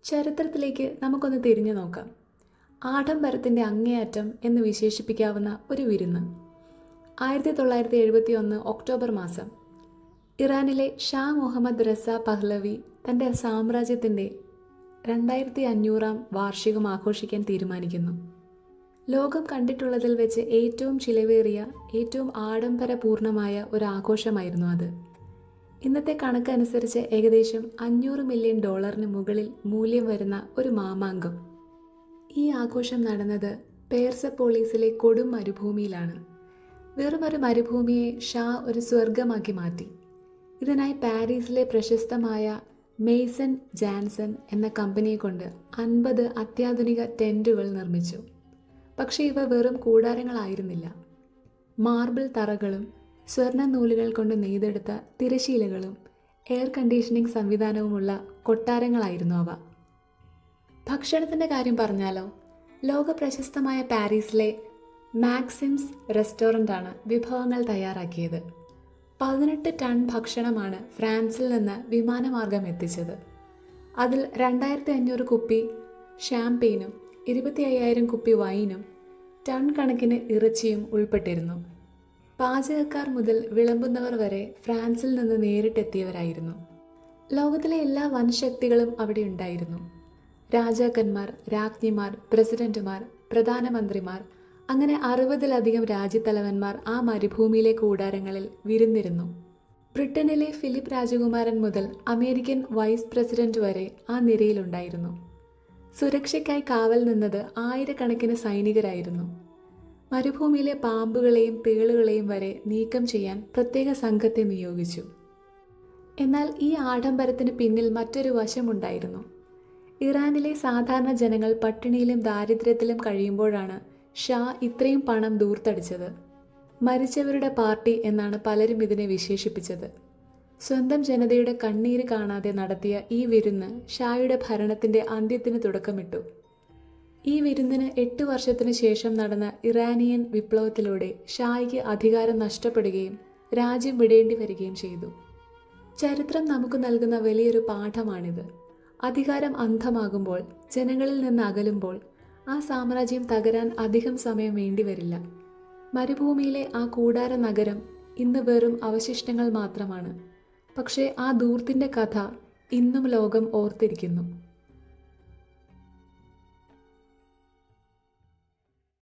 ചരിത്രത്തിലേക്ക് നമുക്കൊന്ന് തിരിഞ്ഞു നോക്കാം. ആഡംബരത്തിൻ്റെ അങ്ങേയറ്റം എന്ന് വിശേഷിപ്പിക്കാവുന്ന ഒരു വിരുന്ന്. 1971 ഒക്ടോബർ മാസം ഇറാനിലെ ഷാ മുഹമ്മദ് റസ പഹ്ലവി തൻ്റെ സാമ്രാജ്യത്തിൻ്റെ 2500-ാം വാർഷികം ആഘോഷിക്കാൻ തീരുമാനിക്കുന്നു. ലോകം കണ്ടിട്ടുള്ളതിൽ വെച്ച് ഏറ്റവും ചിലവേറിയ, ഏറ്റവും ആഡംബരപൂർണമായ ഒരു ആഘോഷമായിരുന്നു അത്. ഇന്നത്തെ കണക്കനുസരിച്ച് ഏകദേശം $500 മില്യൺ മുകളിൽ മൂല്യം വരുന്ന ഒരു മാമാങ്കം. ഈ ആഘോഷം നടന്നത് പേർസപ്പോളീസിലെ കൊടും മരുഭൂമിയിലാണ്. വെറുമൊരു മരുഭൂമിയെ ഷാ ഒരു സ്വർഗമാക്കി മാറ്റി. ഇതിനായി പാരീസിലെ പ്രശസ്തമായ മെയ്സൺ ജാൻസൺ എന്ന കമ്പനിയെ കൊണ്ട് 50 അത്യാധുനിക ടെൻറ്റുകൾ നിർമ്മിച്ചു. പക്ഷേ ഇവ വെറും കൂടാരങ്ങളായിരുന്നില്ല. മാർബിൾ തറകളും സ്വർണ്ണ നൂലുകൾ കൊണ്ട് നെയ്തെടുത്ത തിരശീലകളും എയർ കണ്ടീഷനിങ് സംവിധാനവുമുള്ള കൊട്ടാരങ്ങളായിരുന്നു അവ. ഭക്ഷണത്തിൻ്റെ കാര്യം പറഞ്ഞാലോ, ലോക പ്രശസ്തമായ പാരീസിലെ മാക്സിംസ് റെസ്റ്റോറൻ്റാണ് വിഭവങ്ങൾ തയ്യാറാക്കിയത്. 18 ടൺ ഭക്ഷണമാണ് ഫ്രാൻസിൽ നിന്ന് വിമാനമാർഗം എത്തിച്ചത്. അതിൽ 2500 കുപ്പി ഷാംപെയിനും 25,000 കുപ്പി വൈനും ടൺ കണക്കിന് ഇറച്ചിയും ഉൾപ്പെട്ടിരുന്നു. പാചകക്കാർ മുതൽ വിളമ്പുന്നവർ വരെ ഫ്രാൻസിൽ നിന്ന് നേരിട്ടെത്തിയവരായിരുന്നു. ലോകത്തിലെ എല്ലാ വൻശക്തികളും അവിടെ ഉണ്ടായിരുന്നു. രാജാക്കന്മാർ, രാജ്ഞിമാർ, പ്രസിഡന്റുമാർ, പ്രധാനമന്ത്രിമാർ, അങ്ങനെ 60-ലധികം രാജ്യത്തലവന്മാർ ആ മരുഭൂമിയിലെ കൂടാരങ്ങളിൽ വിരുന്നിരുന്നു. ബ്രിട്ടനിലെ ഫിലിപ്പ് രാജകുമാരൻ മുതൽ അമേരിക്കൻ വൈസ് പ്രസിഡന്റ് വരെ ആ നിരയിലുണ്ടായിരുന്നു. സുരക്ഷയ്ക്കായി കാവൽ നിന്നത് ആയിരക്കണക്കിന് സൈനികരായിരുന്നു. മരുഭൂമിയിലെ പാമ്പുകളെയും തേളുകളെയും വരെ നീക്കം ചെയ്യാൻ പ്രത്യേക സംഘത്തെ നിയോഗിച്ചു. എന്നാൽ ഈ ആഡംബരത്തിന് പിന്നിൽ മറ്റൊരു വശമുണ്ടായിരുന്നു. ഇറാനിലെ സാധാരണ ജനങ്ങൾ പട്ടിണിയിലും ദാരിദ്ര്യത്തിലും കഴിയുമ്പോഴാണ് ഷാ ഇത്രയും പണം ദൂർത്തടിച്ചത്. മരിച്ചവരുടെ പാർട്ടി എന്നാണ് പലരും ഇതിനെ വിശേഷിപ്പിച്ചത്. സ്വന്തം ജനതയുടെ കണ്ണീര് കാണാതെ നടത്തിയ ഈ വിരുന്ന് ഷായുടെ ഭരണത്തിൻ്റെ അന്ത്യത്തിന് തുടക്കമിട്ടു. ഈ വിരുന്നിന് 8 വർഷത്തിനു ശേഷം നടന്ന ഇറാനിയൻ വിപ്ലവത്തിലൂടെ ഷായ്ക്ക് അധികാരം നഷ്ടപ്പെടുകയും രാജ്യം വിടേണ്ടി വരികയും ചെയ്തു. ചരിത്രം നമുക്ക് നൽകുന്ന വലിയൊരു പാഠമാണിത്. അധികാരം അന്ധമാകുമ്പോൾ, ജനങ്ങളിൽ നിന്ന് അകലുമ്പോൾ ആ സാമ്രാജ്യം തകരാൻ അധികം സമയം വേണ്ടിവരില്ല. മരുഭൂമിയിലെ ആ കൂടാര നഗരം ഇന്ന് വെറും അവശിഷ്ടങ്ങൾ മാത്രമാണ്. പക്ഷേ ആ ധൂർത്തിൻ്റെ കഥ ഇന്നും ലോകം ഓർത്തിരിക്കുന്നു.